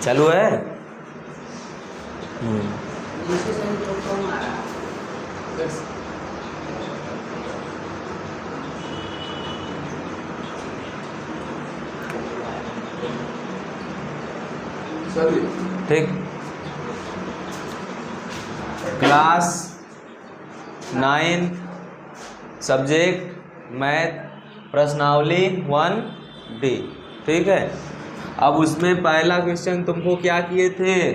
चालू है। ठीक, क्लास 9 सब्जेक्ट मैथ प्रश्नावली 1D। ठीक है, अब उसमें पहला क्वेश्चन तुमको क्या किए थे,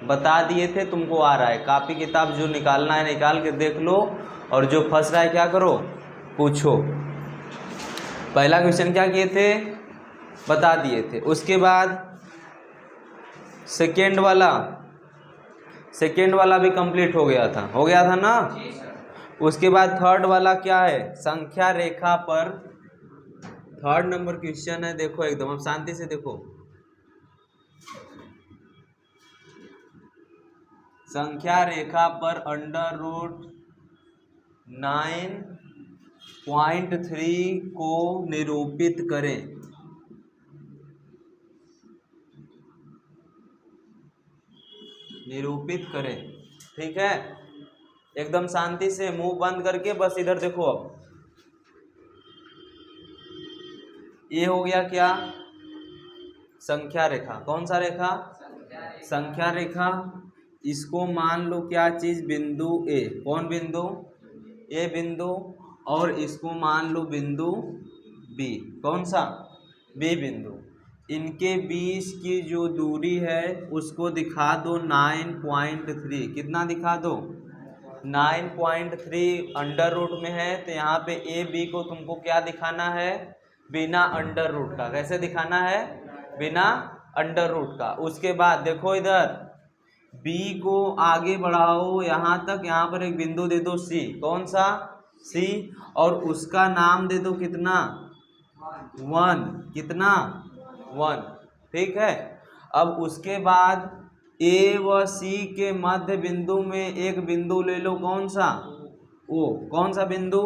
बता दिए थे, तुमको आ रहा है। कॉपी किताब जो निकालना है निकाल के देख लो, और जो फंस रहा है क्या करो, पूछो। पहला क्वेश्चन क्या किए थे, बता दिए थे। उसके बाद सेकेंड वाला भी कंप्लीट हो गया था ना। उसके बाद थर्ड वाला क्या है, संख्या रेखा पर, थर्ड नंबर क्वेश्चन है। देखो एकदम, अब शांति से देखो। संख्या रेखा पर √9.3 को निरूपित करें। ठीक है, एकदम शांति से मुंह बंद करके बस इधर देखो। अब ये हो गया क्या, संख्या रेखा। कौन सा रेखा, संख्या रेखा। इसको मान लो क्या चीज, बिंदु ए। कौन बिंदु, ए बिंदु। और इसको मान लो बिंदु बी। कौन सा, बी बिंदु। इनके बीच की जो दूरी है उसको दिखा दो 9.3। कितना दिखा दो, 9.3 अंडर रूट में है, तो यहाँ पे ए बी को तुमको क्या दिखाना है, बिना अंडर रूट का। कैसे दिखाना है, बिना अंडर रूट का। उसके बाद देखो इधर, बी को आगे बढ़ाओ यहाँ तक, यहाँ पर एक बिंदु दे दो सी। कौन सा, सी। और उसका नाम दे दो कितना, 1। कितना, 1। ठीक है, अब उसके बाद ए व सी के मध्य बिंदु में एक बिंदु ले लो। कौन सा, ओ। कौन सा बिंदु,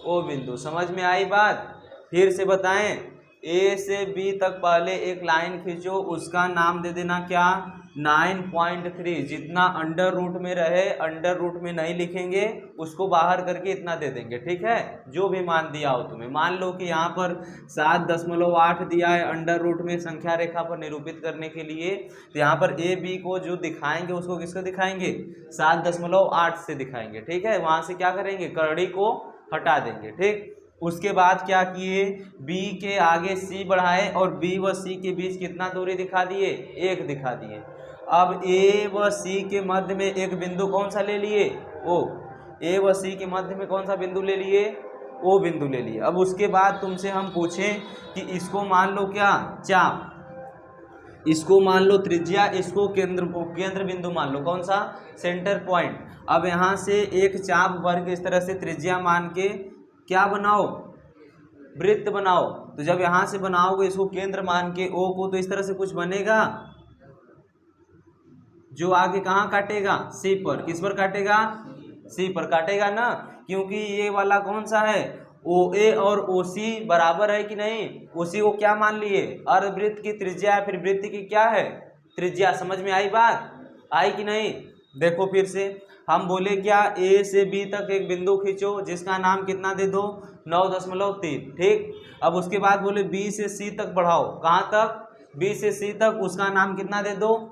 ओ बिंदु। समझ में आई बात, फिर से बताएं। ए से बी तक पहले एक लाइन खींचो, उसका नाम दे देना क्या, 9.3। जितना अंडर रूट में रहे, अंडर रूट में नहीं लिखेंगे, उसको बाहर करके इतना दे देंगे। ठीक है, जो भी मान दिया हो तुम्हें। मान लो कि यहाँ पर 7.8 दिया है अंडर रूट में संख्या रेखा पर निरूपित करने के लिए, तो यहाँ पर ए बी को जो दिखाएंगे उसको किसको दिखाएंगे, 7.8 से दिखाएंगे। ठीक है, वहाँ से क्या करेंगे, करड़ी को हटा देंगे। ठीक, उसके बाद क्या किए, बी के आगे सी बढ़ाए और बी व सी के बीच कितना दूरी दिखा दिए, 1 दिखा दिए। अब ए व सी के मध्य में एक बिंदु कौन सा ले लिए, ओ। ए व सी के मध्य में कौन सा बिंदु ले लिए, ओ बिंदु ले लिए। अब उसके बाद तुमसे हम पूछें कि इसको मान लो क्या, चाप। इसको मान लो त्रिज्या, इसको केंद्र बिंदु मान लो। कौन सा, सेंटर पॉइंट। अब यहाँ से एक चाप वर्ग इस तरह से त्रिज्या मान के क्या बनाओ, वृत्त बनाओ। तो जब यहाँ से बनाओगे इसको केंद्र मान के ओ को, तो इस तरह से कुछ बनेगा जो आगे कहाँ काटेगा, सी पर। किस पर काटेगा, सी पर काटेगा ना, क्योंकि ये वाला कौन सा है, ओ ए और ओ सी बराबर है कि नहीं। उसी को क्या मान लिए, अर्धवृत्त की त्रिज्या, फिर वृत्त की क्या है, त्रिज्या। समझ में आई बात, आई कि नहीं। देखो फिर से हम बोले क्या, ए से बी तक एक बिंदु खींचो जिसका नाम कितना दे दो, 9.3। ठीक, अब उसके बाद बोले बी से सी तक बढ़ाओ। कहाँ तक, बी से सी तक, उसका नाम कितना दे दो,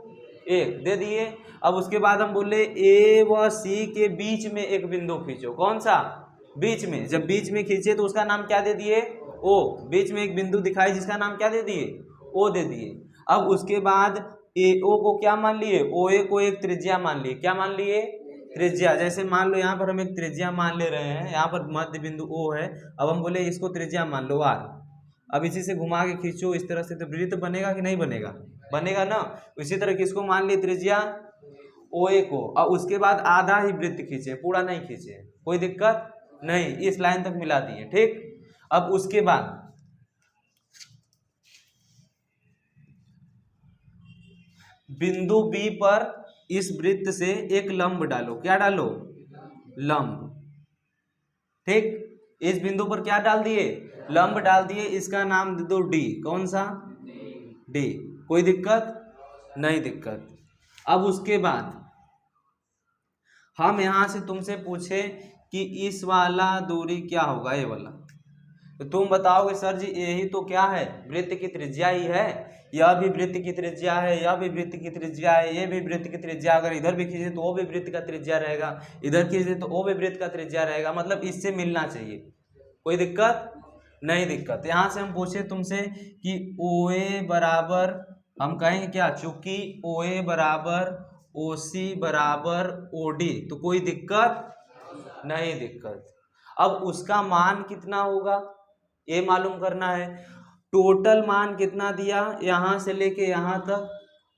1 दे दिए। अब उसके बाद हम बोले ए व सी के बीच में एक बिंदु खींचो। कौन सा, बीच में। जब बीच में खींचे तो उसका नाम क्या दे दिए, ओ। बीच में एक बिंदु दिखाई जिसका नाम क्या दे दिए, ओ दे दिए। अब उसके बाद ए ओ को क्या मान लिए, ओ ए को एक त्रिज्या मान लिए। क्या मान लिए, त्रिज्या। जैसे मान लो यहाँ पर हम एक त्रिज्या मान ले रहे हैं, यहाँ पर मध्य बिंदु ओ है। अब हम बोले इसको त्रिज्या मान लो r। अब इसी से घुमा के खींचो इस तरह से, तो वृत्त बनेगा कि नहीं बनेगा, बनेगा ना। इसी तरह किसको मान ली, त्रिज्या ओ ए को। और उसके बाद आधा ही वृत्त खींचे, पूरा नहीं खींचे, कोई दिक्कत नहीं, इस लाइन तक मिला दिए। ठीक, अब उसके बाद बिंदु बी पर इस वृत्त से एक लंब डालो। क्या डालो, लंब। ठीक, इस बिंदु पर क्या डाल दिए, लंब डाल दिए। इसका नाम दे दो डी। कौन सा, डी। कोई दिक्कत नहीं दिक्कत। अब उसके बाद हम यहाँ से तुमसे पूछे कि इस वाला दूरी क्या होगा, ये वाला, तो तुम बताओगे सर जी यही तो क्या है, वृत्त की त्रिज्या ही है, यह भी वृत्त की त्रिज्या है, यह भी वृत्त की त्रिज्या है, ये भी वृत्त की त्रिज्या, अगर इधर भी खींचे तो वो भी वृत्त का त्रिज्या रहेगा, इधर खींचे तो वो भी वृत्त का त्रिज्या रहेगा, मतलब इससे मिलना चाहिए, कोई दिक्कत नहीं दिक्कत। यहाँ से हम पूछे तुमसे कि OA बराबर, हम कहेंगे क्या, चूंकि OA बराबर OC बराबर OD, तो कोई दिक्कत नहीं दिक्कत। अब उसका मान कितना होगा ये मालूम करना है, टोटल मान कितना दिया यहाँ से लेके यहाँ तक,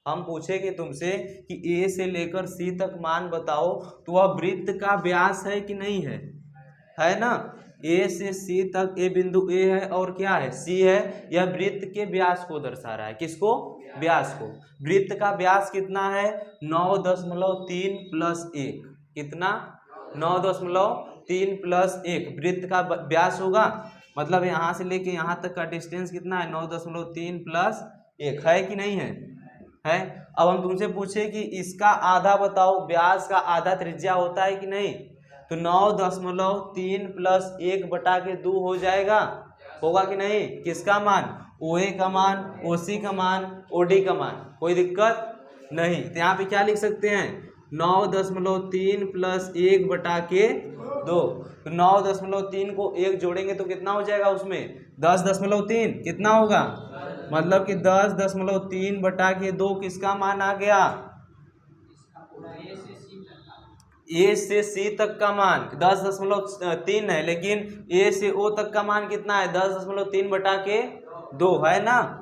हम पूछेंगे तुमसे कि A से लेकर C तक मान बताओ, तो वह वृत्त का व्यास है कि नहीं है ना, A से C तक, ये बिंदु A है और क्या है, C है, यह वृत्त के व्यास को दर्शा रहा है, किसको, व्यास को। वृत्त का व्यास कितना है, 9.3 + 1, कितना, 9.3 + 1 वृत्त का व्यास होगा, मतलब यहाँ से लेके यहाँ तक का डिस्टेंस कितना है, 9.3 + 1 है कि नहीं है। अब हम तुमसे पूछे कि इसका आधा बताओ, व्यास का आधा त्रिज्या होता है कि नहीं, तो 9.3 + 1/2 हो जाएगा, होगा कि नहीं, किसका मान, OA का मान, OC का मान, OD का मान, कोई दिक्कत नहीं। तो यहाँ पे क्या लिख सकते हैं, 9.3 + 1/2, तो 9.3 को 1 जोड़ेंगे तो कितना हो जाएगा उसमें, 10.3, कितना होगा, मतलब कि 10.3/2 किसका मान आ गया, A से C तक का मान 10.3 है, लेकिन A से O तक का मान कितना है, 10.3/2 है ना,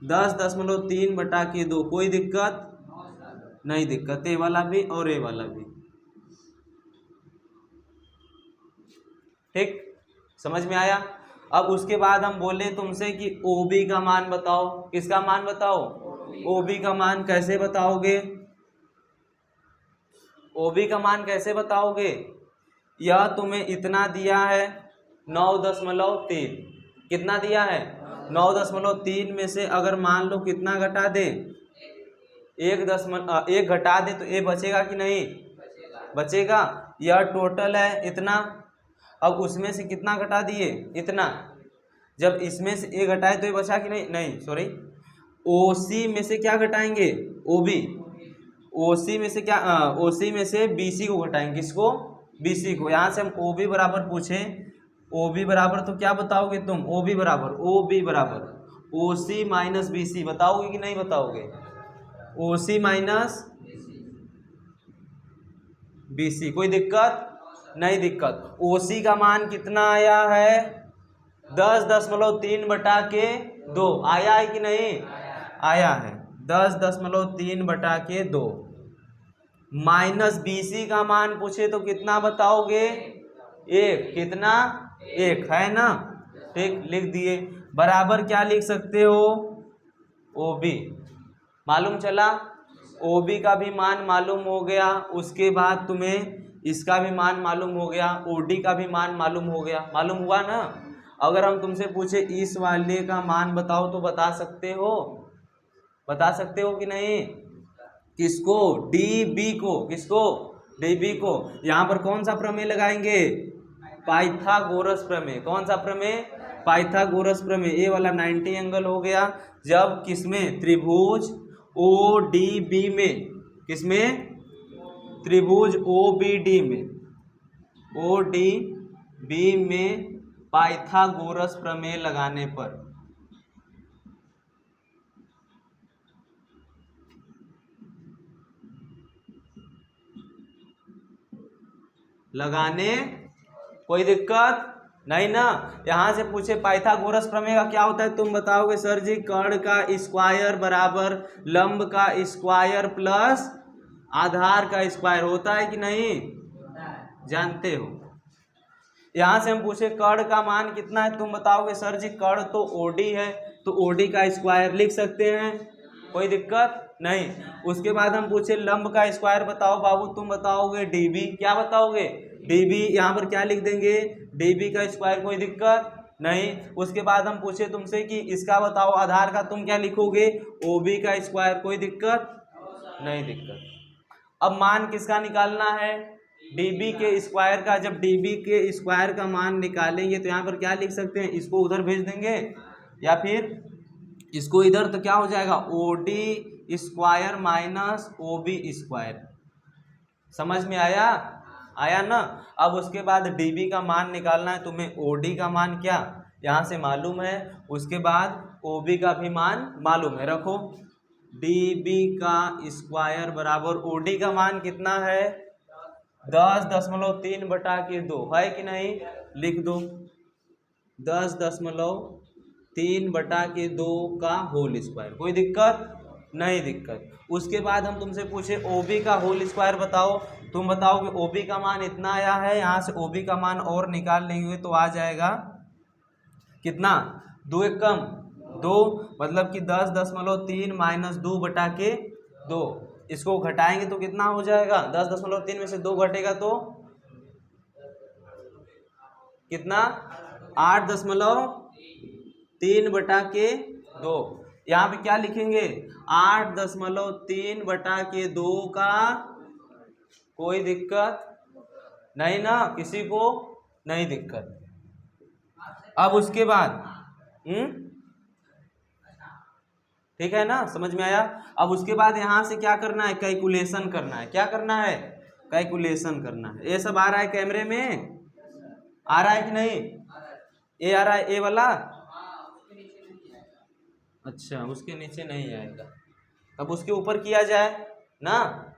10.3/2, कोई दिक्कत नहीं दिक्कत, ये वाला भी और ये वाला भी, ठीक, समझ में आया। अब उसके बाद हम बोले तुमसे कि OB का मान बताओ, किसका मान बताओ, OB का मान कैसे बताओगे, OB का मान कैसे बताओगे, यह तुम्हें इतना दिया है 9.3, कितना दिया है, 9.3 में से अगर मान लो कितना घटा दे, 1 घटा दे तो ये बचेगा कि नहीं, बचेगा, यह टोटल है इतना, अब उसमें से कितना घटा दिए, इतना, जब इसमें से A घटाए तो ये बचा कि नहीं सॉरी, OC में से क्या घटाएंगे, OB, OC में से क्या, OC में से BC को घटाएंगे, किसको, BC को। यहाँ से हम OB बराबर पूछे, OB बराबर तो क्या बताओगे तुम, OB बराबर OC - BC बताओगे कि नहीं बताओगे, OC - BC, कोई दिक्कत नहीं दिक्कत। OC का मान कितना आया है, 10.3/2 आया है कि नहीं, आया है, 10.3/2, माइनस BC का मान पूछे तो कितना बताओगे, 1, कितना, 1 है ना, ठीक, लिख दिए, बराबर क्या लिख सकते हो, OB, मालूम चला, OB का भी मान मालूम हो गया, उसके बाद तुम्हें इसका भी मान मालूम हो गया, OD का भी मान मालूम हो गया, मालूम हुआ ना। अगर हम तुमसे पूछे इस वाले का मान बताओ तो बता सकते हो कि नहीं, किसको, DB को, किसको, DB को। यहाँ पर कौन सा प्रमेय लगाएंगे, पाइथागोरस प्रमेय, कौन सा प्रमेय, पाइथागोरस प्रमेय, ये वाला 90 एंगल हो गया, जब किसमें, त्रिभुज ODB में, किसमें, त्रिभुज OBD में पाइथागोरस प्रमेय लगाने पर, कोई दिक्कत नहीं ना। यहाँ से पूछे पाइथागोरस प्रमेय का क्या होता है, तुम बताओगे सर जी कर्ण का स्क्वायर बराबर लंब का स्क्वायर प्लस आधार का स्क्वायर होता है कि नहीं, जानते हो। यहाँ से हम पूछे कर्ण का मान कितना है, तुम बताओगे सर जी कर्ण तो OD है, तो OD का स्क्वायर लिख सकते हैं, कोई दिक्कत नहीं। उसके बाद हम पूछे लंब का स्क्वायर बताओ बाबू, तुम बताओगे DB, क्या बताओगे, DB, यहाँ पर क्या लिख देंगे, DB का स्क्वायर, कोई दिक्कत नहीं। उसके बाद हम पूछे तुमसे कि इसका बताओ आधार का, तुम क्या लिखोगे, OB का स्क्वायर। कोई दिक्कत नहीं दिक्कत। अब मान किसका निकालना है, DB के स्क्वायर का। जब DB के स्क्वायर का मान निकालेंगे तो यहाँ पर क्या लिख सकते हैं, इसको उधर भेज देंगे या फिर इसको इधर, तो क्या हो जाएगा OD square minus OB square. समझ में आया, आया ना। अब उसके बाद DB का मान निकालना है तुम्हें, OD का मान क्या यहाँ से मालूम है, उसके बाद OB का भी मान मालूम है। रखो DB का स्क्वायर बराबर OD का मान कितना है 10.3/2 है कि नहीं, लिख दो 10.3/2 का होल स्क्वायर। कोई दिक्कत नहीं दिक्कत। उसके बाद हम तुमसे पूछे OB का होल स्क्वायर बताओ, तुम बताओ कि OB का मान इतना आया है, यहाँ से OB का मान और निकाल लेंगे तो आ जाएगा कितना, 2 एक कम 2, मतलब कि 10.3 माइनस 2/2। इसको घटाएंगे तो कितना हो जाएगा, 10.3 में से 2 घटेगा तो कितना, 8.3/2। यहाँ पे क्या लिखेंगे 8.3/2 का। कोई दिक्कत नहीं ना, किसी को नहीं दिक्कत। अब उसके बाद ठीक है ना, समझ में आया। अब उसके बाद यहाँ से क्या करना है, कैलकुलेशन करना है। क्या करना है, कैलकुलेशन करना है। ये सब आ रहा है कैमरे में, आ रहा है कि नहीं, ये आ रहा है ए वाला, अच्छा उसके नीचे नहीं आएगा, अब उसके ऊपर किया जाए ना।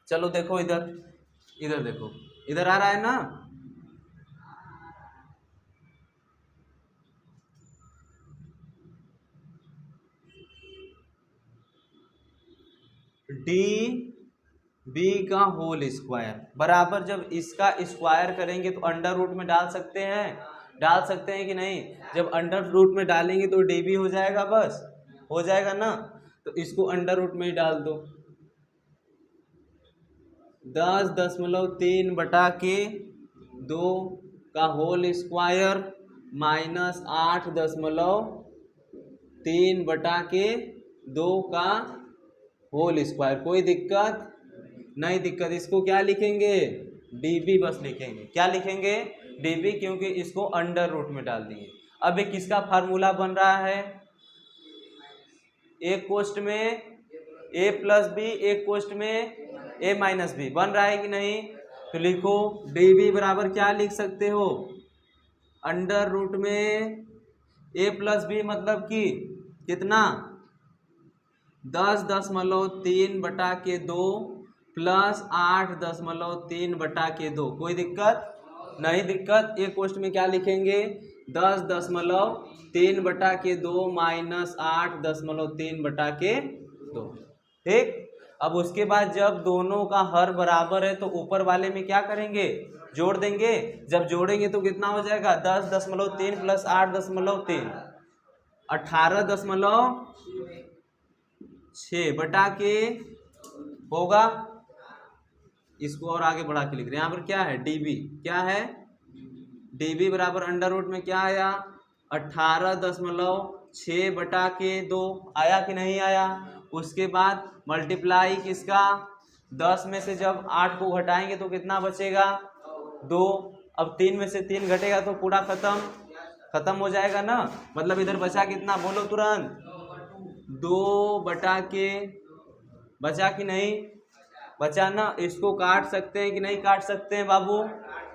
चलो देखो इधर, इधर देखो, इधर आ रहा है ना। DB का होल स्क्वायर बराबर, जब इसका स्क्वायर करेंगे तो अंडर रूट में डाल सकते हैं, डाल सकते हैं कि नहीं। जब अंडर रूट में डालेंगे तो DB हो जाएगा, बस हो जाएगा ना। तो इसको अंडर रूट में ही डाल दो, 10.3/2 का होल स्क्वायर माइनस 8.3/2 का होल स्क्वायर। कोई दिक्कत नहीं दिक्कत। इसको क्या लिखेंगे, DB बस लिखेंगे। क्या लिखेंगे, DB, क्योंकि इसको अंडर रूट में डाल दिए। अब ये किसका फार्मूला बन रहा है, एक कोष्ठ में A प्लस बी, एक कोष्ठ में A माइनस बी बन रहा है कि नहीं। तो लिखो DB बराबर क्या लिख सकते हो, अंडर रूट में A प्लस बी, मतलब कि कितना 10.3/2 प्लस 8.3/2। कोई दिक्कत नहीं दिक्कत। एक क्वेश्चन में क्या लिखेंगे, 10.3/2 माइनस 8.3/2। ठीक। अब उसके बाद जब दोनों का हर बराबर है तो ऊपर वाले में क्या करेंगे, जोड़ देंगे। जब जोड़ेंगे तो कितना हो जाएगा, 10.3 प्लस 8.3 18.6 होगा। इसको और आगे बढ़ा के लिख रहे हैं। यहाँ पर क्या है, DB क्या है, DB बराबर अंडर रूट में क्या आया 18.6/2 आया कि नहीं आया। उसके बाद मल्टीप्लाई किसका, 10 में से जब 8 को घटाएंगे तो कितना बचेगा 2। अब 3 में से 3 घटेगा तो पूरा खत्म हो जाएगा ना। मतलब इधर बचा कितना, बोलो तुरंत, 2/, बचा कि नहीं बचा ना। इसको काट सकते हैं कि नहीं काट सकते हैं बाबू,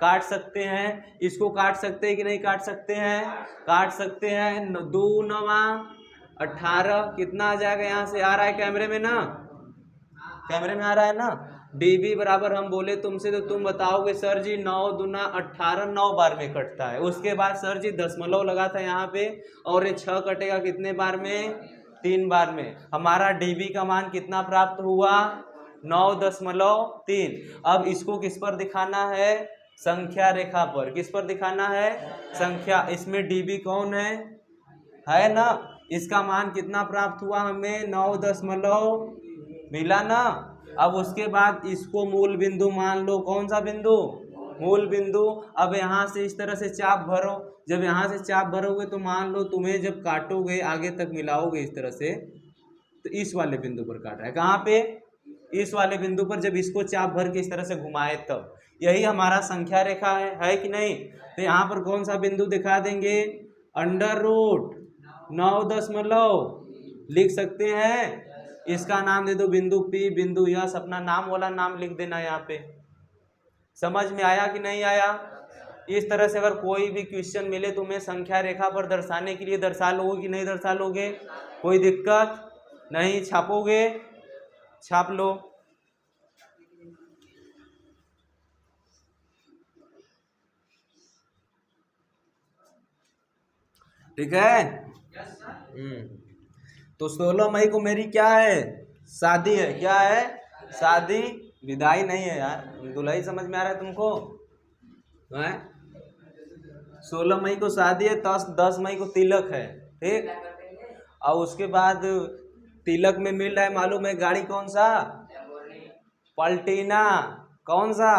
काट सकते हैं। इसको काट सकते हैं कि नहीं काट सकते हैं, काट सकते हैं। 2 9 18 कितना आ जाएगा, यहाँ से आ रहा है कैमरे में ना, कैमरे में आ रहा है ना। DB बराबर हम बोले तुमसे तो तुम बताओगे सर जी 9 दूना 18 9 बार में कटता है। उसके बाद सर जी दशमलव लगा था यहाँ पे, और ये 6 कटेगा कितने बार में, 3 बार में। हमारा DB का मान कितना प्राप्त हुआ 9.3। अब इसको किस पर दिखाना है, संख्या रेखा पर। किस पर दिखाना है, संख्या। इसमें DB कौन है ना। इसका मान कितना प्राप्त हुआ हमें 9 मिला ना। अब उसके बाद इसको मूल बिंदु मान लो, कौन सा बिंदु, मूल बिंदु। अब यहाँ से इस तरह से चाप भरो, जब यहाँ से चाप भरोगे तो मान लो तुम्हें जब काटोगे आगे तक मिलाओगे इस तरह से, तो इस वाले बिंदु पर काट रहा है, कहाँ पे, इस वाले बिंदु पर। जब इसको चाप भर के इस तरह से घुमाए तब यही हमारा संख्या रेखा है कि नहीं। तो यहाँ पर कौन सा बिंदु दिखा देंगे, अंडर रूट 9 लिख सकते हैं। इसका नाम दे दो बिंदु P, बिंदु यस, अपना नाम वाला नाम लिख देना यहाँ पे। समझ में आया कि नहीं आया। इस तरह से अगर कोई भी क्वेश्चन मिले तुम्हें संख्या रेखा पर दर्शाने के लिए, दर्शा लोगे कि नहीं दर्शा लोगे, कोई दिक्कत नहीं, छापोगे, छाप लो। ठीक है। तो 16 मई को मेरी क्या है, शादी है। क्या है, शादी, विदाई नहीं है यार, दुल्हन समझ में आ रहा है तुमको। 16 मई को शादी है, 10 मई को तिलक है, ठीक। और उसके बाद तिलक में मिल रहा है, मालूम है गाड़ी कौन सा, पलटीना। कौन सा,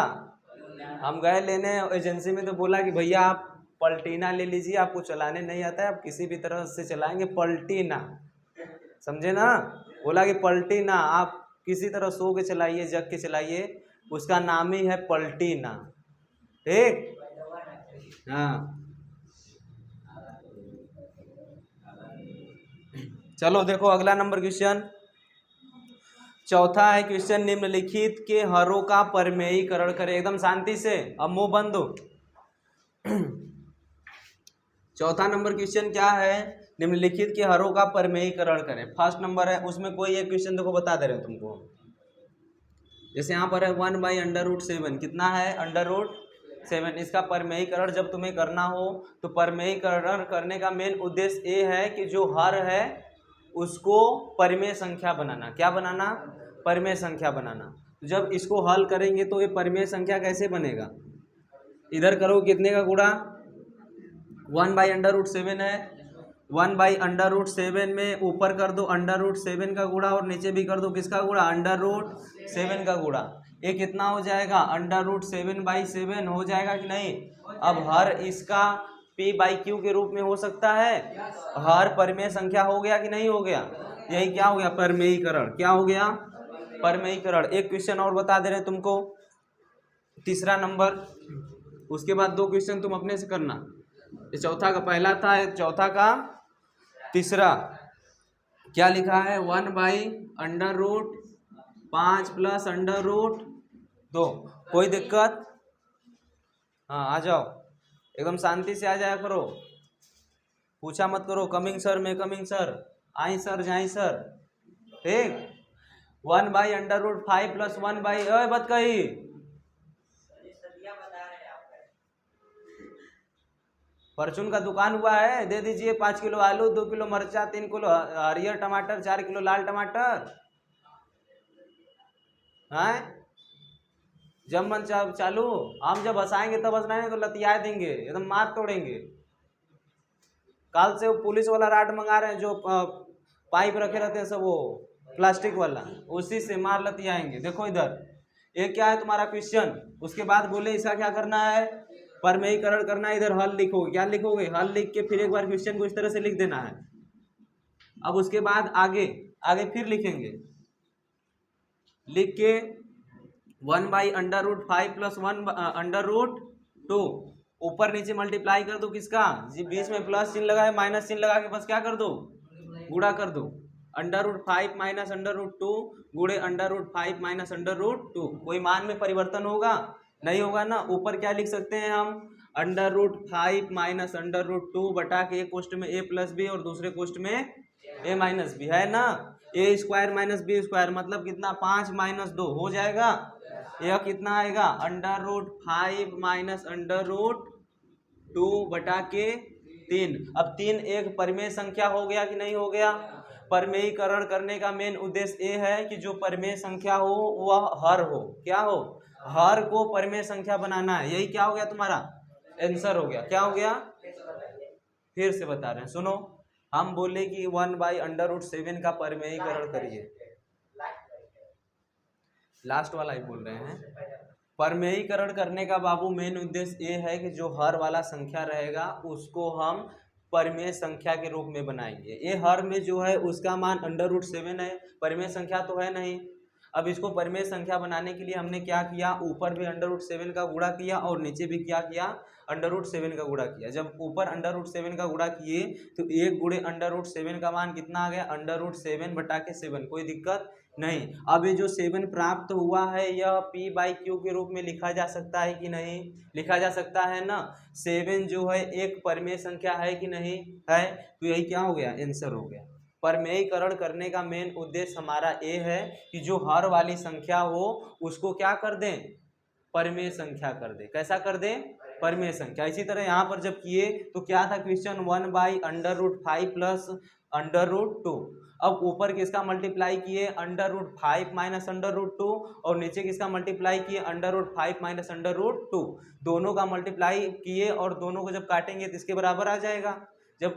हम गए लेने एजेंसी में तो बोला कि भैया आप पलटीना ले लीजिए, आपको चलाने नहीं आता है, आप किसी भी तरह से चलाएंगे, पलटीना, समझे ना। बोला कि पलटीना आप किसी तरह सो के चलाइए, जग के चलाइए, उसका नाम ही है पलटीना, ठीक। हाँ चलो देखो अगला नंबर क्वेश्चन, चौथा है क्वेश्चन, निम्नलिखित के हरों का परमेयीकरण करें। एकदम शांति से, अब मुंह बंद हो। चौथा नंबर क्वेश्चन क्या है, निम्नलिखित के हरों का परमेयीकरण करें। फर्स्ट नंबर है, उसमें कोई एक क्वेश्चन देखो बता दे रहे हो तुमको। जैसे यहाँ पर है 1/√7, कितना है, √7। इसका परमेयीकरण जब तुम्हें करना हो तो परमेयीकरण करने का मेन उद्देश्य ये है कि जो हर है उसको परिमेय संख्या बनाना। क्या बनाना, परिमेय संख्या बनाना। जब इसको हल करेंगे तो ये परिमेय संख्या कैसे बनेगा, इधर करो कितने का गुणा, 1/√7 है, 1/√7 में ऊपर कर दो √7 का गुणा और नीचे भी कर दो किसका गुणा, √7 का गुणा। ये कितना हो जाएगा, √7/7 हो जाएगा कि नहीं। अब हर इसका P/Q के रूप में हो सकता है, हर परिमेय संख्या हो गया कि नहीं हो गया। यही क्या हो गया, परमेयीकरण। क्या हो गया, परमेयीकरण। एक क्वेश्चन और बता दे रहे तुमको, तीसरा नंबर, उसके बाद 2 क्वेश्चन तुम अपने से करना। ये चौथा का पहला था, चौथा का तीसरा। क्या लिखा है, 1/√5 + √2। कोई दिक्कत, हाँ आ जाओ, एकदम शांति से आ जाया करो, पूछा मत करो, कमिंग सर में कमिंग सर, आई सर जाई सर, ठीक। 1/√5 + 1/, बत कही परचून का दुकान हुआ है, दे दीजिए 5 किलो आलू, 2 किलो मिर्चा, 3 किलो हरियर टमाटर, 4 किलो लाल टमाटर। हैं जब मन चालू, हम जब हंसाएंगे तब हंसनाएंगे तो लतिया देंगे, एकदम मार तोड़ेंगे। कल से वो पुलिस वाला राड मंगा रहे हैं, जो पाइप रखे रहते हैं सब, वो प्लास्टिक वाला, उसी से मार लतियाएंगे। देखो इधर, ये क्या है तुम्हारा क्वेश्चन। उसके बाद बोले इसका क्या करना है, परमेयीकरण करना है। इधर हल लिखोगे, क्या लिखोगे, हल लिख के फिर एक बार क्वेश्चन को इस तरह से लिख देना है। अब उसके बाद आगे आगे फिर लिखेंगे, लिख के 1/√5 + 1/√2 ऊपर नीचे मल्टीप्लाई कर दो किसका, जी बीच में प्लस चिन्ह लगा है, माइनस चिन्ह लगा के बस क्या कर दो, गुणा कर दो। √5 - √2 गुणे √5 - √2। कोई मान में परिवर्तन होगा, नहीं होगा ना। ऊपर क्या लिख सकते हैं हम, √5 - √2 बटा के एक कोष्ठ में a + b और दूसरे कोष्ठ में a - b, है ना। a² - b² मतलब कितना, 5 - 2 हो जाएगा। यह कितना आएगा, √5 - √2 बटा के 3। अब 3 एक परिमेय संख्या हो गया कि नहीं हो गया। परमेयीकरण करने का मेन उद्देश्य ये है कि जो परिमेय संख्या हो वह हर हो। क्या हो, हर को परिमेय संख्या बनाना है। यही क्या हो गया, तुम्हारा आंसर हो गया। क्या हो गया, फिर से बता रहे हैं, सुनो। हम बोले कि 1/√7 का परमेयीकरण करिए, लास्ट वाला ही बोल रहे हैं। परमेयीकरण करने का बाबू मेन उद्देश्य ये है कि जो हर वाला संख्या रहेगा उसको हम परिमेय संख्या के रूप में बनाएंगे। ये हर में जो है उसका मान √7 है, परिमेय संख्या तो है नहीं। अब इसको परिमेय संख्या बनाने के लिए हमने क्या किया, ऊपर भी √7 का गुणा किया और नीचे भी क्या किया, √7 का गुणा किया। जब ऊपर √7 का गुणा किए तो 1 गुणे √7 का मान कितना आ गया, √7/7। कोई दिक्कत नहीं। अब ये जो 7 प्राप्त हुआ है यह p/q के रूप में लिखा जा सकता है कि नहीं, लिखा जा सकता है ना। 7 जो है एक परिमेय संख्या है कि नहीं है, तो यही क्या हो गया, आंसर हो गया। परमेयीकरण करने का मेन उद्देश्य हमारा ये है कि जो हर वाली संख्या हो उसको क्या कर दें, परिमेय संख्या कर दें। कैसा कर दें, परिमेय संख्या। इसी तरह यहाँ पर जब किए तो क्या था क्वेश्चन, 1/√5 प्लस √2। अब ऊपर किसका मल्टीप्लाई किए, √5 माइनस √2, और नीचे किसका मल्टीप्लाई किए, √5 माइनस √2। दोनों का मल्टीप्लाई किए और दोनों को जब काटेंगे तो इसके बराबर आ जाएगा। जब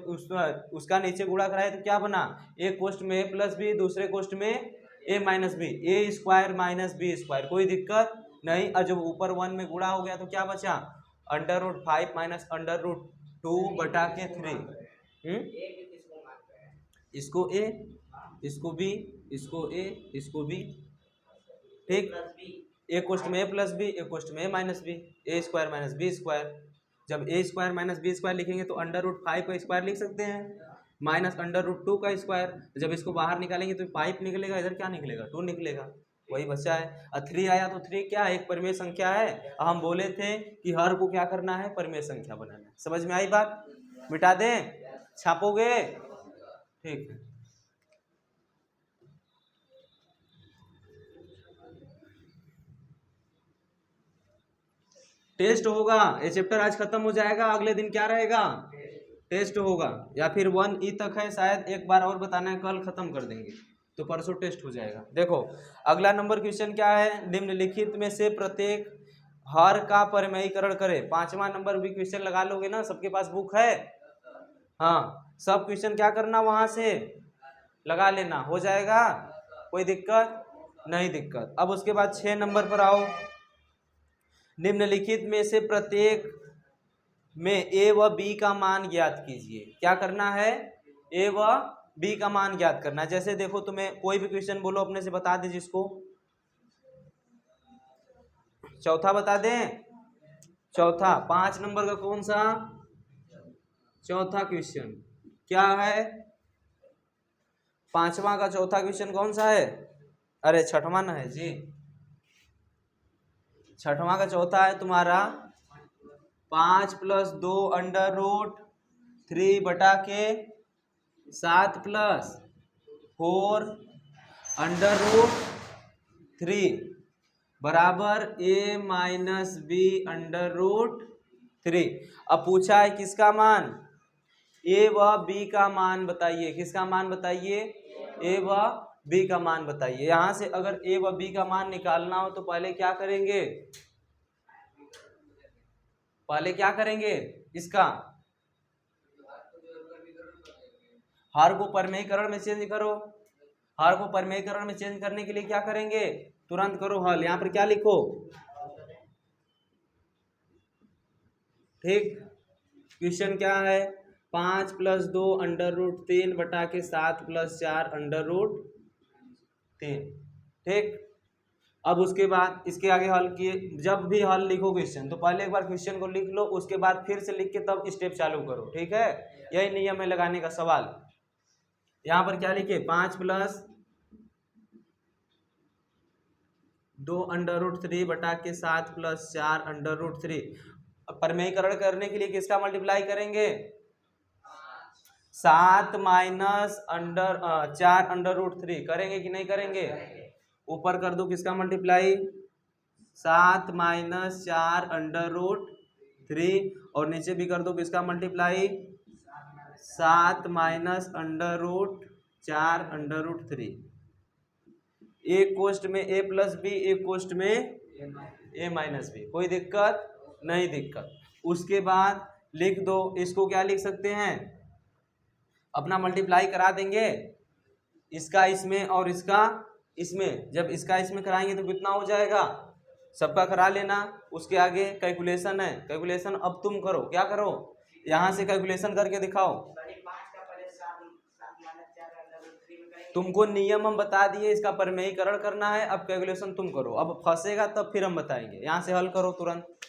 उसका नीचे गुणा कराए तो क्या बना, एक कोष्ठ में a प्लस बी, दूसरे कोष्ठ में a minus B, a² minus b²। कोई दिक्कत नहीं। और जब ऊपर 1 में गुणा हो गया तो क्या बचा, √5 माइनस √2/3। इसको a, इसको b, इसको a, इसको b, ठीक। एक कोष्ठ में a प्लस बी, एक कोष्ठ में a minus B, a² minus b²। जब a² माइनस b² लिखेंगे तो √5 का स्क्वायर लिख सकते हैं, माइनस √2 का स्क्वायर। जब इसको बाहर निकालेंगे तो 5 निकलेगा, इधर क्या निकलेगा, 2 निकलेगा, वही बचा है। और 3 आया तो 3 क्या है, एक परिमेय संख्या है। हम बोले थे कि हर को क्या करना है, परिमेय संख्या बनाना है। समझ में आई बात, मिटा दें, छापोगे, ठीक है। टेस्ट होगा, ये चैप्टर आज खत्म हो जाएगा, अगले दिन क्या रहेगा, टेस्ट होगा। या फिर 1E तक है, शायद एक बार और बताना है, कल खत्म कर देंगे तो परसों टेस्ट हो जाएगा। देखो अगला नंबर क्वेश्चन क्या है, निम्नलिखित में से प्रत्येक हर का परिमेयीकरण करे। 5वां नंबर भी क्वेश्चन लगा लोगे ना, सबके पास बुक है, हाँ, सब क्वेश्चन क्या करना वहां से लगा लेना, हो जाएगा, कोई दिक्कत नहीं, दिक्कत। अब उसके बाद 6 नंबर पर आओ, निम्नलिखित में से प्रत्येक में a व b का मान ज्ञात कीजिए। क्या करना है, a व b का मान ज्ञात करना है। जैसे देखो तुम्हें कोई भी क्वेश्चन बोलो अपने से बता दे, जिसको चौथा बता दें, चौथा 5 नंबर का कौन सा, चौथा क्वेश्चन क्या है, 5वां का चौथा क्वेश्चन कौन सा है, अरे 6वां ना है जी, 6वां का चौथा है तुम्हारा 5 + 2 √3/7 + 4 √3 बराबर a माइनस b √3। अब पूछा है किसका मान, a व b का मान बताइए। किसका मान बताइए, a व b का मान बताइए। यहां से अगर a व b का मान निकालना हो तो पहले क्या करेंगे, पहले क्या करेंगे, इसका हर को परिमेयीकरण में चेंज करो। हर को परिमेयीकरण में चेंज करने के लिए क्या करेंगे, तुरंत करो हल। यहां पर क्या लिखो, ठीक। क्वेश्चन क्या है, 5 + 2 √3/7 + 4 √3, ठीक। अब उसके बाद इसके आगे हल किए। जब भी हल लिखो क्वेश्चन तो पहले एक बार क्वेश्चन को लिख लो, उसके बाद फिर से लिख के तब स्टेप चालू करो, ठीक है। यही नियम है लगाने का सवाल। यहाँ पर क्या लिखे, 5 + 2 √3/7 + 4 √3। परिमेयीकरण करने के लिए किसका मल्टीप्लाई करेंगे, 7 माइनस 4 √3 करेंगे कि नहीं करेंगे। ऊपर कर दो किसका मल्टीप्लाई, 7 माइनस 4 √3, और नीचे भी कर दो किसका मल्टीप्लाई, 7 माइनस √4 √3। एक कोष्ठ में a प्लस बी, एक कोष्ठ में a माइनस बी, कोई दिक्कत नहीं, दिक्कत। उसके बाद लिख दो, इसको क्या लिख सकते हैं, अपना मल्टीप्लाई करा देंगे, इसका इसमें और इसका इसमें। जब इसका इसमें कराएंगे तो कितना हो जाएगा, सबका करा लेना। उसके आगे कैलकुलेशन है, कैलकुलेशन अब तुम करो, क्या करो, यहाँ से कैलकुलेशन करके दिखाओ। तुमको नियम हम बता दिए, इसका प्रमेयीकरण करना है, अब कैलकुलेशन तुम करो। अब फंसेगा तब फिर हम बताएंगे। यहाँ से हल करो तुरंत।